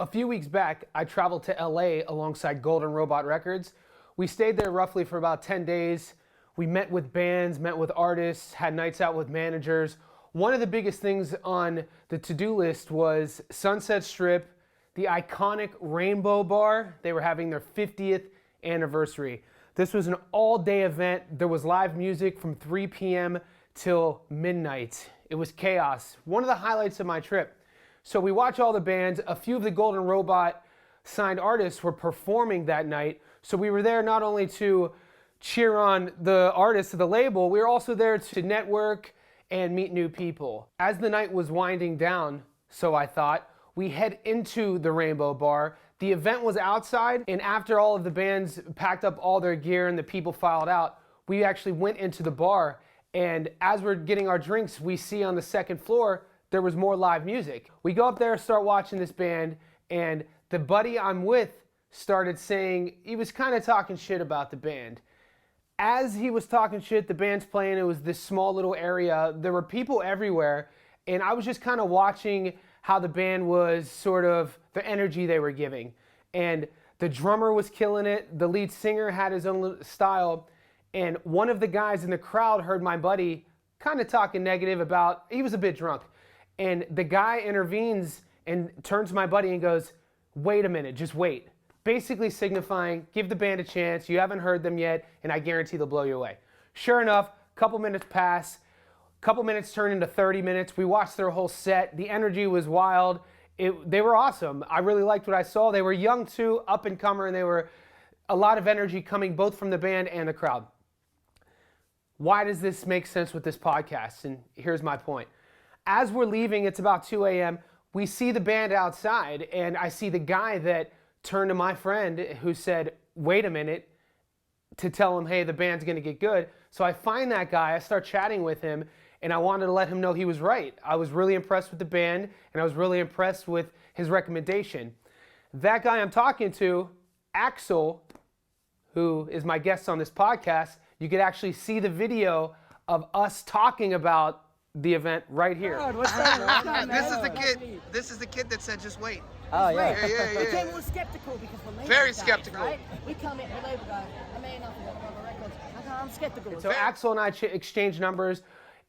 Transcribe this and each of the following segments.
A few weeks back, I traveled to LA alongside Golden Robot Records. We stayed there roughly for about 10 days. We met with bands, met with artists, had nights out with managers. One of the biggest things on the to-do list was Sunset Strip, the iconic Rainbow Bar. They were having their 50th anniversary. This was an all-day event. There was live music from 3 p.m. till midnight. It was chaos. One of the highlights of my trip. So we watch all the bands. A few of the Golden Robot signed artists were performing that night. So we were there not only to cheer on the artists of the label, we were also there to network and meet new people. As the night was winding down, so I thought, we head into the Rainbow Bar. The event was outside, and after all of the bands packed up all their gear and the people filed out, we actually went into the bar. And as we're getting our drinks, we see on the second floor, there was more live music. We go up there, start watching this band, and the buddy I'm with started saying, he was kind of talking shit about the band. As he was talking shit, the band's playing, it was this small little area. There were people everywhere, and I was just kind of watching how the band was sort of, the energy they were giving. And the drummer was killing it, the lead singer had his own style, and one of the guys in the crowd heard my buddy kind of talking negative about, he was a bit drunk. And the guy intervenes and turns to my buddy and goes, wait a minute, just wait. Basically signifying, give the band a chance, you haven't heard them yet, and I guarantee they'll blow you away. Sure enough, a couple minutes pass, a couple minutes turn into 30 minutes. We watched their whole set. The energy was wild. They were awesome. I really liked what I saw. They were young too, up and comer, and they were a lot of energy coming both from the band and the crowd. Why does this make sense with this podcast? And here's my point. As we're leaving, it's about 2 a.m., we see the band outside, and I see the guy that turned to my friend who said, wait a minute, to tell him, hey, the band's gonna get good. So I find that guy, I start chatting with him, and I wanted to let him know he was right. I was really impressed with the band, and I was really impressed with his recommendation. That guy I'm talking to, Axel, who is my guest on this podcast, you could actually see the video of us talking about the event right here. What's up, This is the kid that said just wait. Oh, yeah. Yeah. We came all skeptical because we're label Very guys, skeptical. right? We come in, we're label guys. I may not have got records. I'm skeptical. So Axel and I exchange numbers,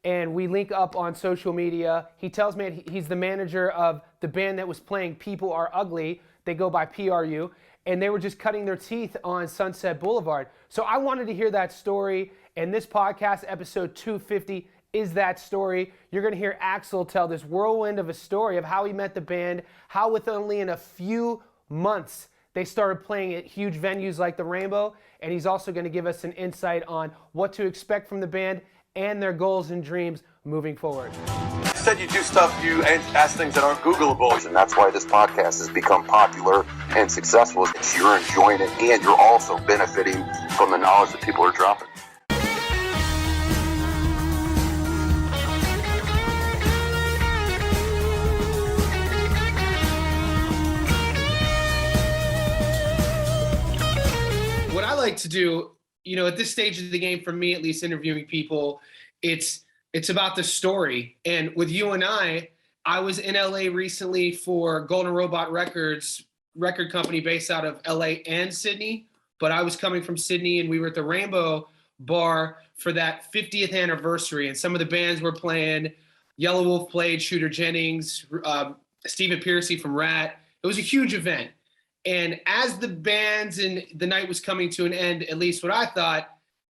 and we link up on social media. He tells me he's the manager of the band that was playing People Are Ugly. They go by P.R.U. And they were just cutting their teeth on Sunset Boulevard. So I wanted to hear that story, and this podcast, episode 250, is that story. You're gonna hear Axel tell this whirlwind of a story of how he met the band, how with only in a few months they started playing at huge venues like the Rainbow, and he's also gonna give us an insight on what to expect from the band and their goals and dreams moving forward. You said you do stuff, you ask things that aren't Googleable, and that's why this podcast has become popular and successful. You're enjoying it, and you're also benefiting from the knowledge that people are dropping. What I like to do, at this stage of the game, for me at least, interviewing people, it's about the story. And with you and I was in LA recently for Golden Robot Records, record company based out of LA and Sydney. But I was coming from Sydney, and we were at the Rainbow Bar for that 50th anniversary. And some of the bands were playing. Yellow Wolf played, Shooter Jennings, Stephen Pearcy from Rat. It was a huge event. And as the bands and the night was coming to an end, at least what I thought,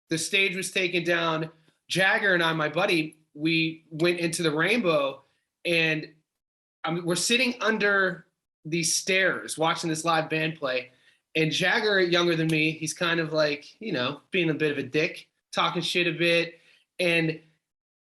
the stage was taken down. Jagger and I, my buddy, we went into the Rainbow, and we're sitting under these stairs watching this live band play. And Jagger, younger than me, he's kind of like, being a bit of a dick, talking shit a bit. And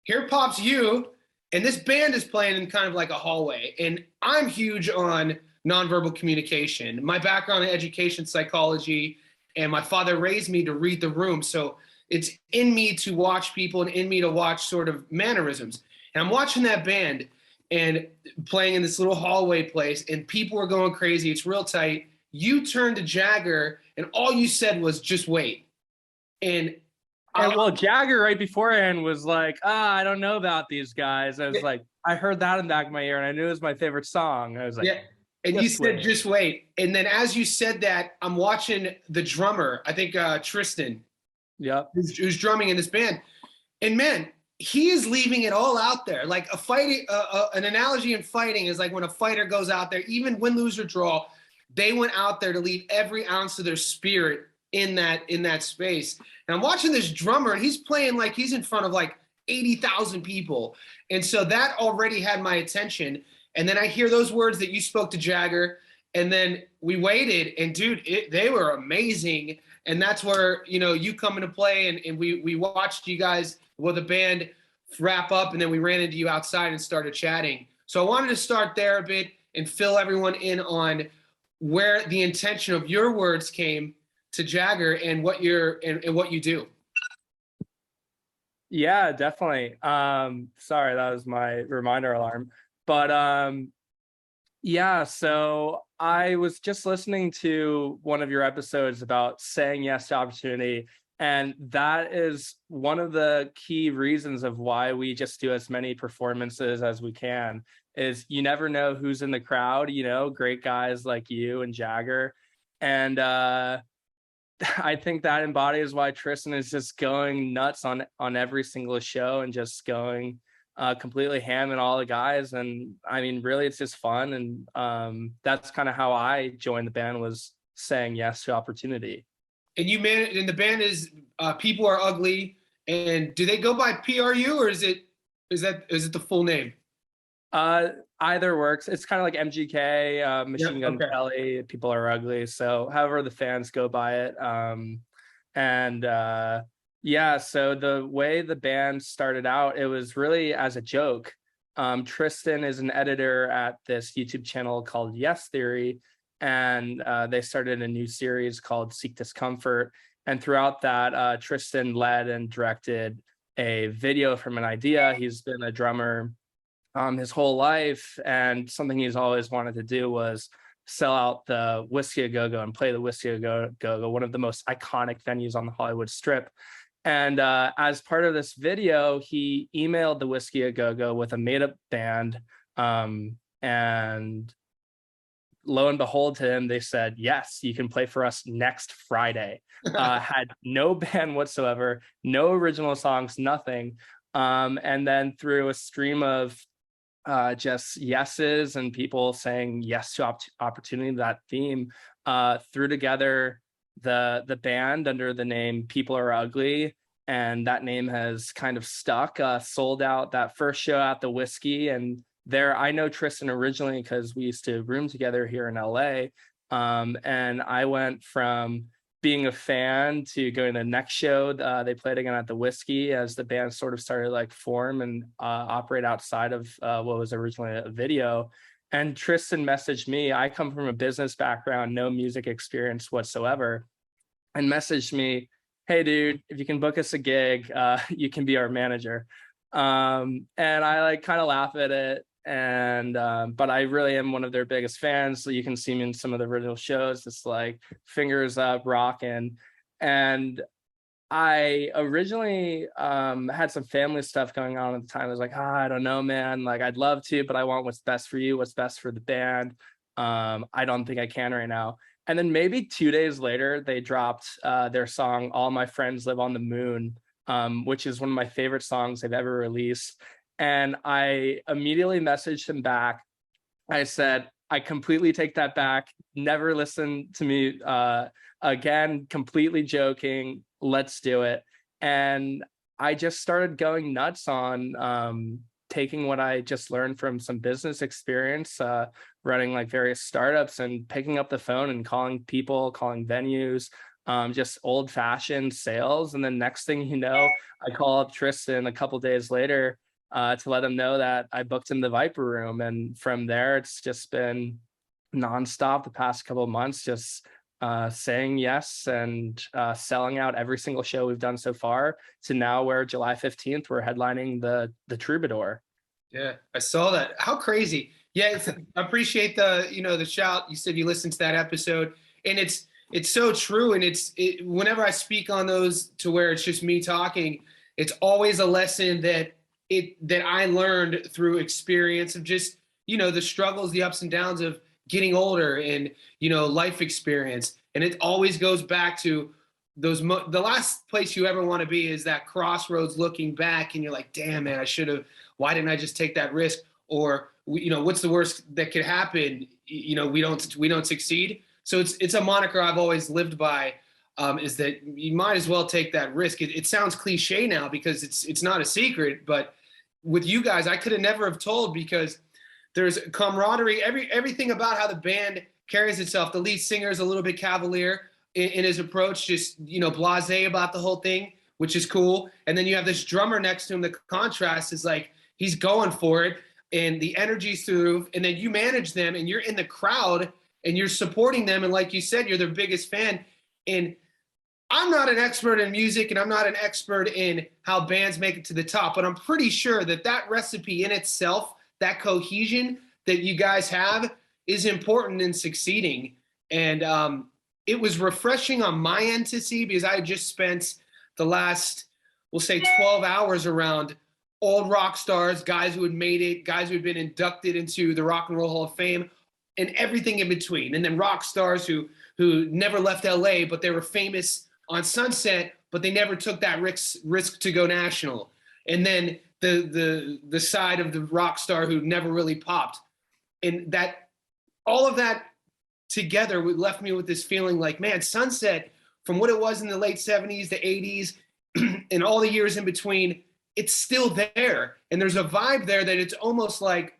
here pops you, and this band is playing in kind of like a hallway. And I'm huge on nonverbal communication. My background in education psychology, and my father raised me to read the room. So it's in me to watch people and in me to watch sort of mannerisms. And I'm watching that band and playing in this little hallway place, and people are going crazy. It's real tight. You turned to Jagger, and all you said was, just wait. And well, Jagger right beforehand was like, I don't know about these guys. I was like, I heard that in the back of my ear, and I knew it was my favorite song. I was like, And Just you said, wait. just wait. And then as you said that, I'm watching the drummer, I think Tristan, Yep. who's drumming in this band. And man, he is leaving it all out there. Like a fighting, an analogy in fighting is like when a fighter goes out there, even win, lose, or draw, they went out there to leave every ounce of their spirit in that space. And I'm watching this drummer, and he's playing like he's in front of like 80,000 people. And so that already had my attention. And then I hear those words that you spoke to Jagger, and then we waited, and dude, they were amazing. And that's where, you come into play, and we watched you guys with the band wrap up, and then we ran into you outside and started chatting. So I wanted to start there a bit and fill everyone in on where the intention of your words came to Jagger and what what you do. Yeah, definitely. Sorry, that was my reminder alarm. But yeah, so I was just listening to one of your episodes about saying yes to opportunity. And that is one of the key reasons of why we just do as many performances as we can, is you never know who's in the crowd, great guys like you and Jagger. And I think that embodies why Tristan is just going nuts on every single show and just going completely ham and all the guys. And I mean, really, it's just fun. And that's kind of how I joined the band, was saying yes to opportunity. And and the band is People Are Ugly. And do they go by P.R.U. or is it the full name? Either works. It's kind of like MGK, Machine Gun Kelly, People Are Ugly. So however the fans go by it. Yeah, so the way the band started out, it was really as a joke. Tristan is an editor at this YouTube channel called Yes Theory, and they started a new series called Seek Discomfort. And throughout that, Tristan led and directed a video from an idea. He's been a drummer his whole life, and something he's always wanted to do was sell out the Whiskey A Go-Go and play the Whiskey A Go-Go, one of the most iconic venues on the Hollywood Strip. And as part of this video, he emailed the Whiskey A Go-Go with a made-up band, and lo and behold, to him, they said, yes, you can play for us next Friday. Had no band whatsoever, no original songs, nothing. And then through a stream of just yeses and people saying yes to opportunity, that theme, threw together the band under the name People Are Ugly. And that name has kind of stuck. Sold out that first show at the Whiskey. And there, I know Tristan originally because we used to room together here in LA. And I went from being a fan to going to the next show. They played again at the Whiskey as the band sort of started like form and operate outside of what was originally a video. And Tristan messaged me. I come from a business background, no music experience whatsoever, and messaged me, hey dude, if you can book us a gig, you can be our manager. And I like kind of laugh at it. And but I really am one of their biggest fans, so you can see me in some of the original shows, just like fingers up, rocking. And I originally had some family stuff going on at the time. I was like, I don't know, man, like I'd love to, but I want what's best for you, what's best for the band. I don't think I can right now. And then maybe 2 days later, they dropped their song All My Friends Live on the Moon, which is one of my favorite songs they've ever released. And I immediately messaged him back. I said, I completely take that back. Never listen to me again, completely joking. Let's do it. And I just started going nuts on taking what I just learned from some business experience, running like various startups, and picking up the phone and calling people, calling venues, just old fashioned sales. And then next thing you know, I call up Tristan a couple days later to let him know that I booked him the Viper Room. And from there, it's just been nonstop the past couple of months, just saying yes and selling out every single show we've done so far, to now where July 15th, we're headlining the Troubadour. Yeah, I saw that. How crazy. Yeah, I appreciate the shout. You said you listened to that episode, and it's so true. And whenever I speak on those to where it's just me talking, it's always a lesson that I learned through experience of just, the struggles, the ups and downs of getting older and, you know, life experience. And it always goes back to those, the last place you ever want to be is that crossroads looking back and you're like, damn, man, why didn't I just take that risk? Or, you know, what's the worst that could happen? You know, we don't succeed. So it's a moniker I've always lived by, is that you might as well take that risk. It sounds cliche now because it's not a secret, but with you guys, I could have never have told, because there's camaraderie, everything about how the band carries itself. The lead singer is a little bit cavalier in his approach, just, you know, blasé about the whole thing, which is cool. And then you have this drummer next to him. The contrast is like, he's going for it and the energy's through the roof. And then you manage them and you're in the crowd and you're supporting them. And like you said, you're their biggest fan. And I'm not an expert in music and I'm not an expert in how bands make it to the top, but I'm pretty sure that that recipe in itself, that cohesion that you guys have, is important in succeeding. And it was refreshing on my end to see, because I just spent the last, we'll say 12 hours around old rock stars, guys who had made it, guys who had been inducted into the Rock and Roll Hall of Fame, and everything in between. And then rock stars who never left LA, but they were famous on Sunset, but they never took that risk to go national. And then the side of the rock star who never really popped. And that, all of that together left me with this feeling like, man, Sunset, from what it was in the late 70s, the 80s, and all the years in between, it's still there. And there's a vibe there that it's almost like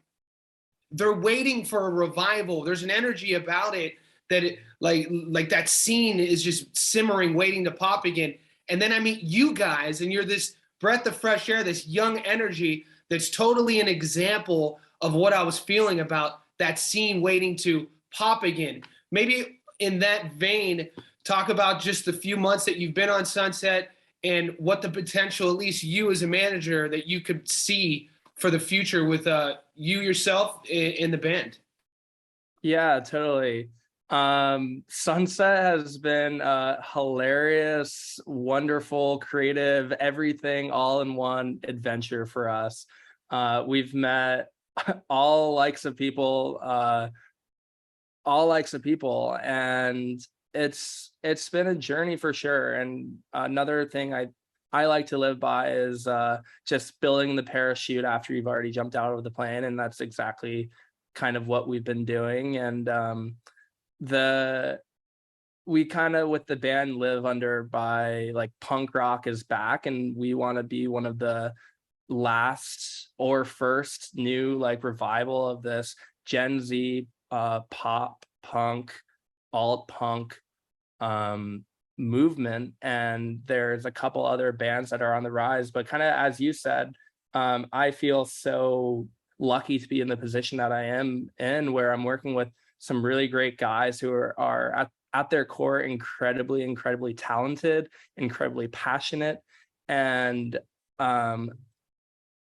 they're waiting for a revival. There's an energy about it that it, like that scene is just simmering, waiting to pop again. And then I meet you guys, and you're this breath of fresh air, this young energy that's totally an example of what I was feeling about that scene waiting to pop again. Maybe in that vein, talk about just the few months that you've been on Sunset and what the potential, at least you as a manager, that you could see for the future with you yourself in the band. Yeah, totally. Sunset has been a hilarious, wonderful, creative, everything all in one adventure for us. We've met all likes of people, and it's been a journey for sure. And another thing I like to live by is just building the parachute after you've already jumped out of the plane, and that's exactly kind of what we've been doing. And we kind of, with the band, live under by like punk rock is back, and we want to be one of the last or first new like revival of this Gen Z pop punk, alt punk movement. And there's a couple other bands that are on the rise, but kind of as you said, I feel so lucky to be in the position that I am in, where I'm working with some really great guys who are at their core incredibly talented, incredibly passionate. And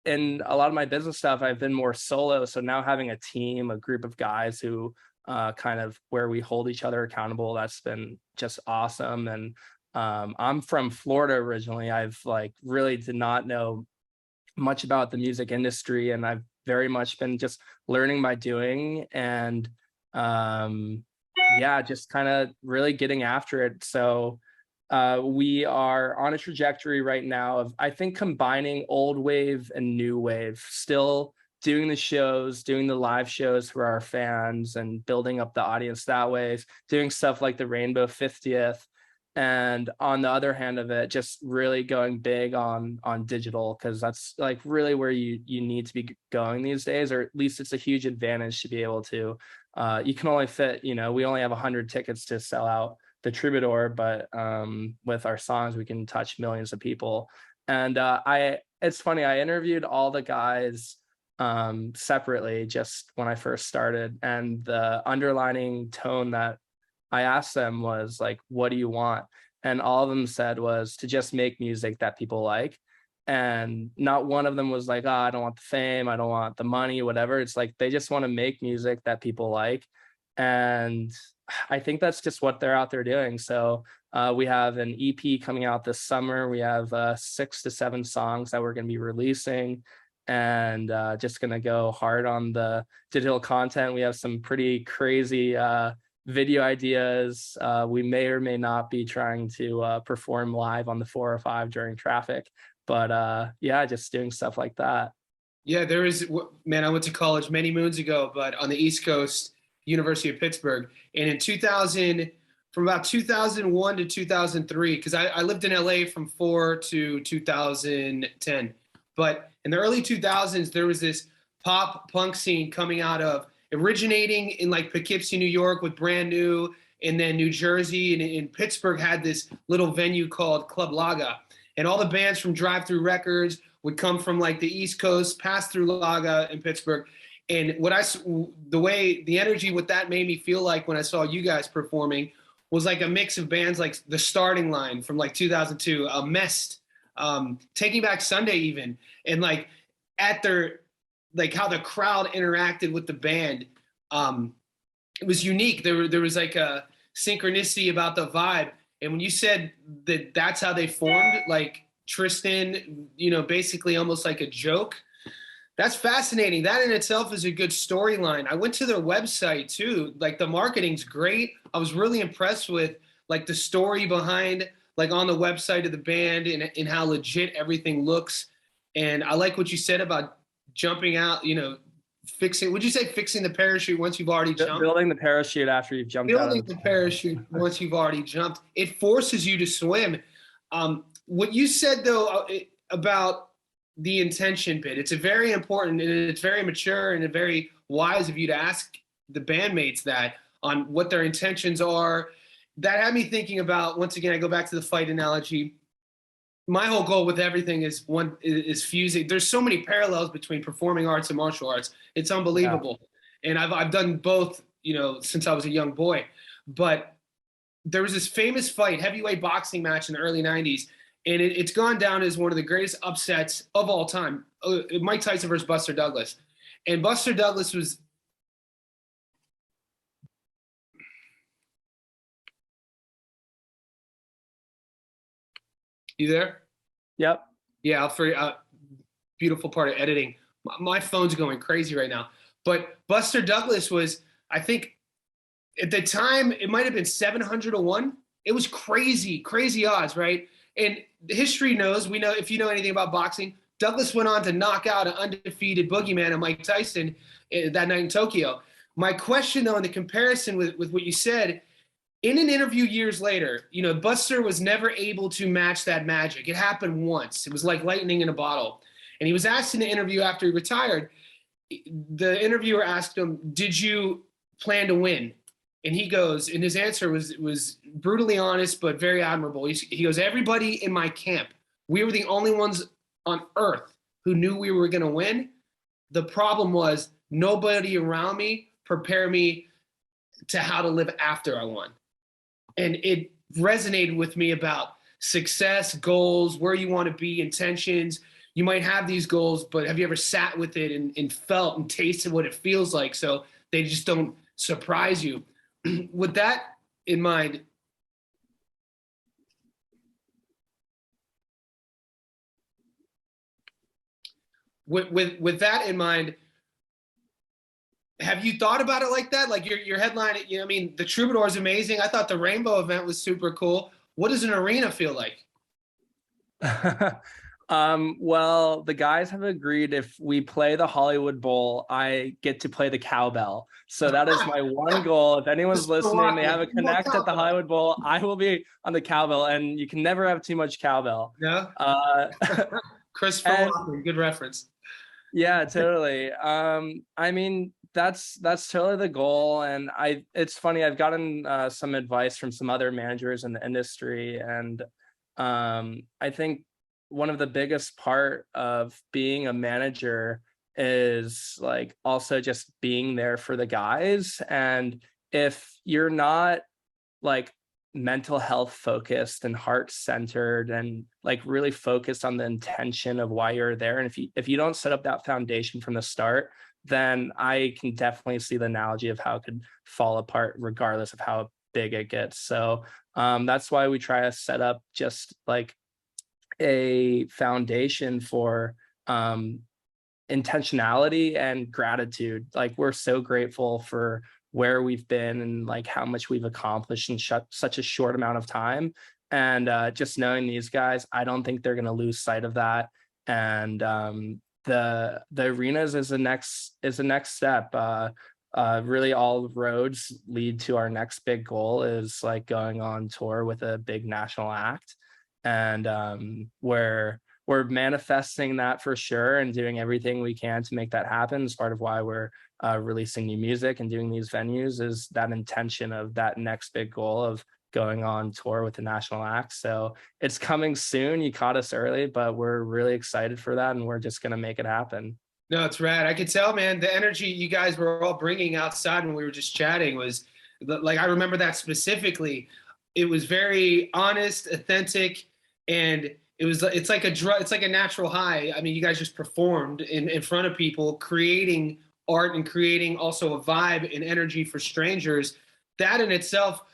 in a lot of my business stuff, I've been more solo. So now having a team, a group of guys who kind of where we hold each other accountable, that's been just awesome. And I'm from Florida originally. I've like really did not know much about the music industry, and I've very much been just learning by doing, and yeah, just kind of really getting after it. So we are on a trajectory right now of, I think, combining old wave and new wave, still doing the shows, doing the live shows for our fans and building up the audience that way, doing stuff like the Rainbow 50th. And on the other hand of it, just really going big on digital, because that's like really where you need to be going these days, or at least it's a huge advantage to be able to. You can only fit, we only have 100 tickets to sell out the Troubadour, but with our songs, we can touch millions of people. And it's funny, I interviewed all the guys separately just when I first started, and the underlining tone that I asked them was like, what do you want? And all of them said was to just make music that people like. And not one of them was like, oh, I don't want the fame, I don't want the money, whatever. It's like they just want to make music that people like. And I think that's just what they're out there doing. So we have an EP coming out this summer. We have 6 to 7 songs that we're going to be releasing. and just gonna go hard on the digital content. We have some pretty crazy video ideas. We may or may not be trying to perform live on the 405 during traffic, but yeah, just doing stuff like that. Yeah, there is, man, I went to college many moons ago, but on the East Coast, University of Pittsburgh. And in 2000, from about 2001 to 2003, because I lived in LA from 4 to 2010. But in the early 2000s, there was this pop punk scene coming out of, originating in like Poughkeepsie, New York with Brand New, and then New Jersey. And in Pittsburgh had this little venue called Club Laga. And all the bands from Drive Through Records would come from like the East Coast, pass through Laga in Pittsburgh. And the energy, what that made me feel like when I saw you guys performing was like a mix of bands like The Starting Line from like 2002, Mest, Taking Back Sunday even. And like at their, like how the crowd interacted with the band, it was unique. There was like a synchronicity about the vibe. And when you said that that's how they formed, like Tristan, basically almost like a joke, that's fascinating. That in itself is a good storyline. I went to their website too. Like the marketing's great. I was really impressed with like the story behind, like on the website of the band and how legit everything looks. And I like what you said about jumping out, fixing the parachute once you've already jumped? Building the parachute after you've jumped out. Building the parachute once you've already jumped. It forces you to swim. What you said though about the intention bit, it's a very important and it's very mature and very wise of you to ask the bandmates that on what their intentions are. That had me thinking about, once again, I go back to the fight analogy. My whole goal with everything is fusing. There's so many parallels between performing arts and martial arts. It's unbelievable. Yeah. And I've done both, since I was a young boy. But there was this famous fight, heavyweight boxing match in the early 90s. And it's gone down as one of the greatest upsets of all time. Mike Tyson versus Buster Douglas. And Buster Douglas was... You there? Yep. Yeah, beautiful part of editing. My phone's going crazy right now. But Buster Douglas was, I think, at the time, it might have been 700-1. It was crazy, crazy odds, right? And history knows, we know, if you know anything about boxing, Douglas went on to knock out an undefeated boogeyman of Mike Tyson that night in Tokyo. My question, though, in the comparison with what you said, in an interview years later, Buster was never able to match that magic. It happened once. It was like lightning in a bottle. And he was asked in the interview after he retired, the interviewer asked him, did you plan to win? And he goes, and his answer was brutally honest, but very admirable. He goes, everybody in my camp, we were the only ones on earth who knew we were going to win. The problem was nobody around me prepared me to how to live after I won. And it resonated with me about success, goals, where you want to be, intentions. You might have these goals, but have you ever sat with it and felt and tasted what it feels like so they just don't surprise you? With that in mind, with that in mind, have you thought about it like that? Like your headline, the Troubadour is amazing. I thought the Rainbow event was super cool. What does an arena feel like? Well, the guys have agreed if we play the Hollywood Bowl, I get to play the cowbell. So that is my one goal. If anyone's listening, they have a connect at the Hollywood Bowl, I will be on the cowbell, and you can never have too much cowbell. Yeah. Chris Philip, good reference. Yeah, totally. That's totally the goal. And it's funny, I've gotten some advice from some other managers in the industry. And I think one of the biggest part of being a manager is like also just being there for the guys. And if you're not like mental health focused and heart centered and like really focused on the intention of why you're there, and if you don't set up that foundation from the start, then I can definitely see the analogy of how it could fall apart regardless of how big it gets. So that's why we try to set up just like a foundation for intentionality and gratitude. Like, we're so grateful for where we've been and like how much we've accomplished in such a short amount of time. And just knowing these guys, I don't think they're going to lose sight of that. And the arenas is the next step. Really, all roads lead to our next big goal, is like going on tour with a big national act. And we're manifesting that for sure, and doing everything we can to make that happen. As part of why we're releasing new music and doing these venues, is that intention of that next big goal of going on tour with the national act. So it's coming soon. You caught us early, but we're really excited for that, and we're just going to make it happen. No, it's rad. I could tell, man, the energy you guys were all bringing outside when we were just chatting was like, I remember that specifically. It was very honest, authentic, and it's like a natural high. I mean, you guys just performed in front of people, creating art and creating also a vibe and energy for strangers. That in itself,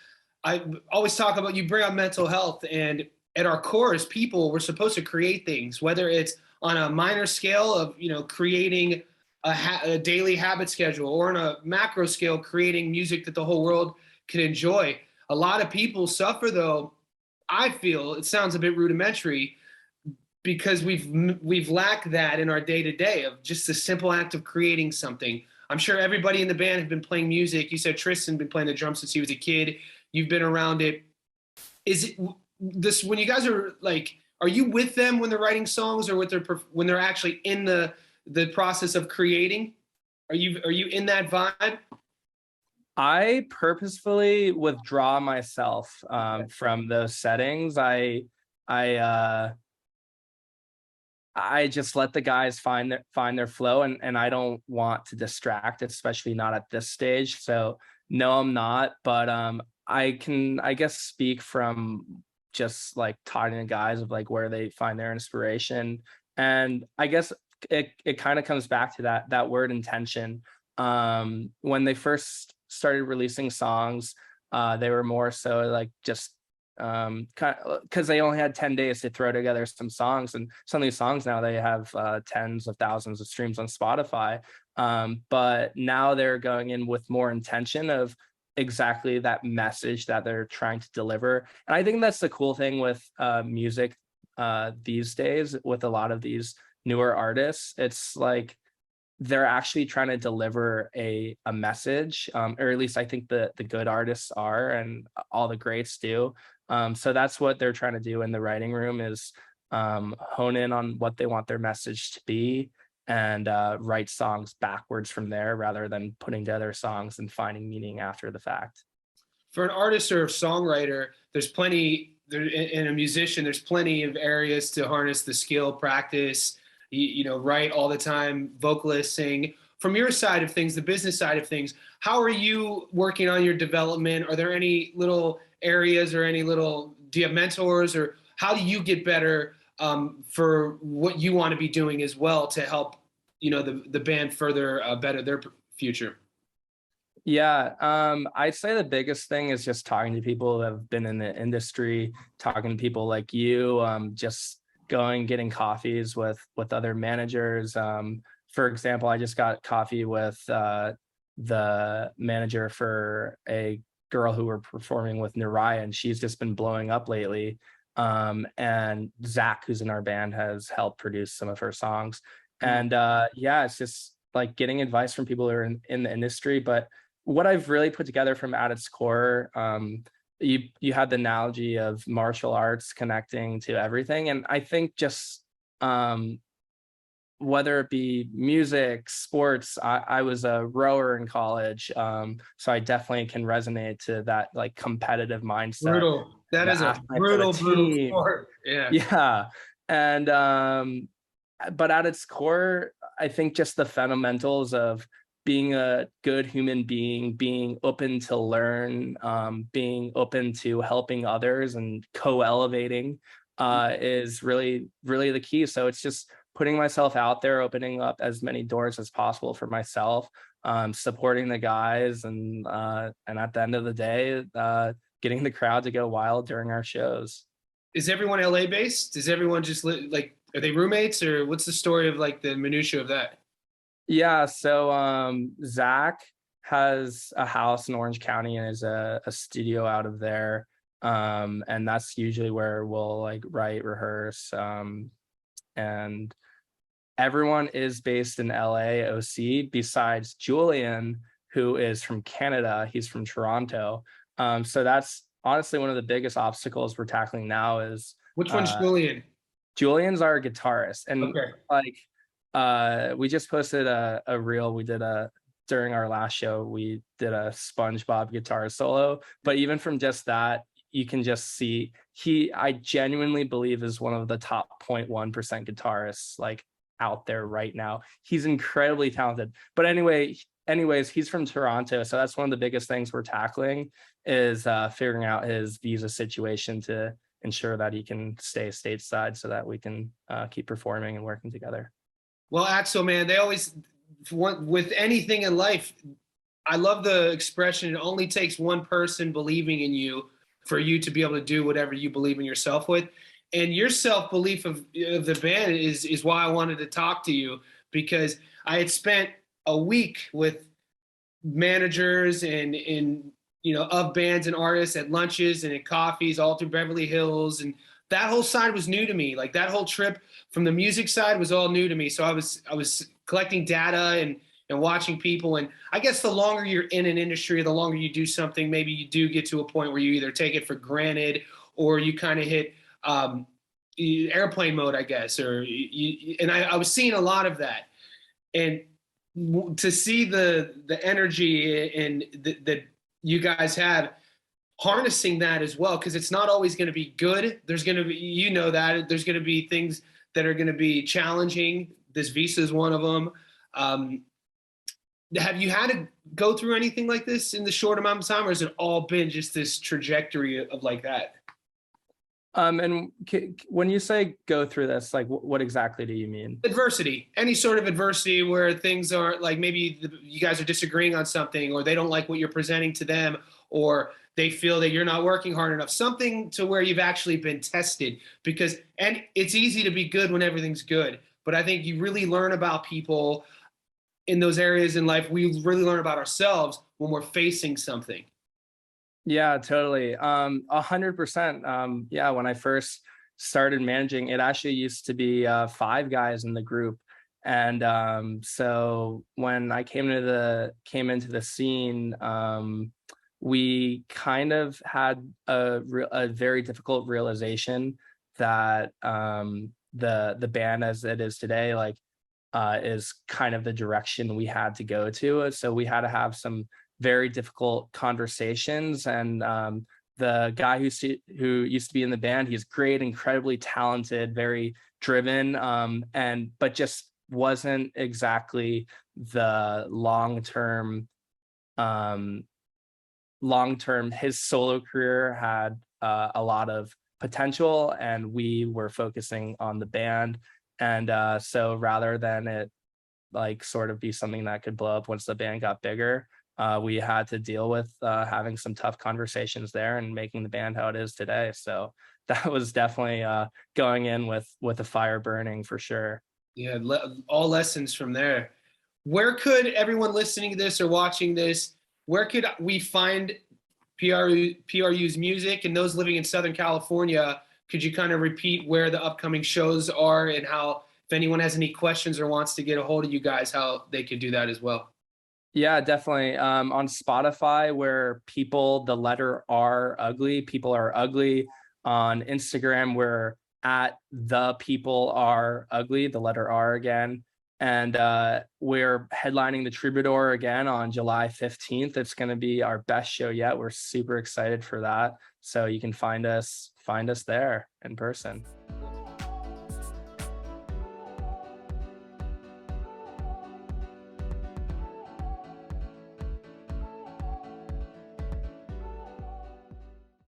I always talk about, you bring up mental health, and at our core as people, we're supposed to create things, whether it's on a minor scale of, creating a daily habit schedule, or on a macro scale, creating music that the whole world can enjoy. A lot of people suffer, though. I feel it sounds a bit rudimentary, because we've lacked that in our day-to-day of just the simple act of creating something. I'm sure everybody in the band has been playing music. You said Tristan been playing the drums since he was a kid. You've been around it. Is it this, when you guys are like, are you with them when they're writing songs, or when they're actually in the process of creating? Are you in that vibe? I purposefully withdraw myself from those settings. I just let the guys find their flow, and I don't want to distract, especially not at this stage. So no, I'm not. But I can, I guess, speak from just like talking to guys of like where they find their inspiration. And I guess it kind of comes back to that word intention. When they first started releasing songs, they were more so like just kind of, because they only had 10 days to throw together some songs, and some of these songs now they have tens of thousands of streams on Spotify. But now they're going in with more intention of exactly that message that they're trying to deliver. And I think that's the cool thing with music these days, with a lot of these newer artists. It's like they're actually trying to deliver a message, or at least I think the good artists are, and all the greats do. So that's what they're trying to do in the writing room, is hone in on what they want their message to be, and write songs backwards from there, rather than putting together songs and finding meaning after the fact. For an artist or a songwriter, and a musician, there's plenty of areas to harness the skill, practice, write all the time, vocalist, sing. From your side of things, the business side of things, how are you working on your development? Are there any little areas, or do you have mentors, or how do you get better for what you want to be doing as well, to help, the band further better their future? Yeah, I'd say the biggest thing is just talking to people that have been in the industry, talking to people like you, just getting coffees with other managers. For example, I just got coffee with the manager for a girl who we're performing with, Nariah, and she's just been blowing up lately. And Zach, who's in our band, has helped produce some of her songs. And yeah, it's just like getting advice from people who are in the industry. But what I've really put together from at its core, you had the analogy of martial arts connecting to everything. And I think just whether it be music, sports, I was a rower in college. So I definitely can resonate to that like competitive mindset. Brutal. That is a brutal sport. Yeah. Yeah. And but at its core, I think just the fundamentals of being a good human being open to learn, being open to helping others and co-elevating is really, really the key. So it's just putting myself out there, opening up as many doors as possible for myself, supporting the guys, and at the end of the day, getting the crowd to go wild during our shows. Is everyone LA based? Does everyone just are they roommates, or what's the story of like the minutia of that? Yeah, so Zach has a house in Orange County and is a studio out of there. And that's usually where we'll like write, rehearse, and everyone is based in LA, OC, besides Julian, who is from Canada. He's from Toronto. So that's honestly one of the biggest obstacles we're tackling now is Which one's Julian? Julian's our guitarist. And Okay. like we just posted a reel. We did during our last show, we did a SpongeBob guitar solo. But even from just that, you can just see I genuinely believe is one of the top 0.1% guitarists like out there right now. He's incredibly talented. But anyways, he's from Toronto. So that's one of the biggest things we're tackling is figuring out his visa situation to ensure that he can stay stateside so that we can keep performing and working together. Well, Axel, man, they always, with anything in life, I love the expression, it only takes one person believing in you for you to be able to do whatever you believe in yourself with. And your self-belief of the band is why I wanted to talk to you, because I had spent a week with managers and of bands and artists at lunches and at coffees all through Beverly Hills, and that whole side was new to me. Like that whole trip from the music side was all new to me. So I was collecting data and watching people. And I guess the longer you're in an industry, the longer you do something, maybe you do get to a point where you either take it for granted or you kind of hit airplane mode, I guess. And I was seeing a lot of that. And to see the energy and that you guys have harnessing that as well, because it's not always going to be good. There's going to be, that there's going to be things that are going to be challenging. This visa is one of them. Have you had to go through anything like this in the short amount of time, or has it all been just this trajectory of like that? And when you say go through this, like what exactly do you mean? Adversity, any sort of adversity where things are like maybe you guys are disagreeing on something, or they don't like what you're presenting to them, or they feel that you're not working hard enough, something to where you've actually been tested. And it's easy to be good when everything's good, but I think you really learn about people in those areas in life. We really learn about ourselves when we're facing something. Yeah, totally. 100%. Yeah, when I first started managing, it actually used to be 5 guys in the group. And so when I came into the scene, we kind of had a very difficult realization that the band as it is today, like is kind of the direction we had to go to. So we had to have some very difficult conversations. And the guy who used to be in the band, he's great, incredibly talented, very driven, but just wasn't exactly the long-term. His solo career had a lot of potential, and we were focusing on the band. And so rather than it like sort of be something that could blow up once the band got bigger, we had to deal with having some tough conversations there and making the band how it is today. So that was definitely going in with a fire burning for sure. Yeah, all lessons from there. Where could everyone listening to this or watching this, where could we find P.R.U's music? And those living in Southern California, could you kind of repeat where the upcoming shows are and how, if anyone has any questions or wants to get a hold of you guys, how they could do that as well? Yeah, definitely. On Spotify, where the letter R ugly, people are ugly. On Instagram, we're at the people are ugly, the letter R again. And we're headlining the Troubadour again on July 15th. It's going to be our best show yet. We're super excited for that. So you can find us there in person.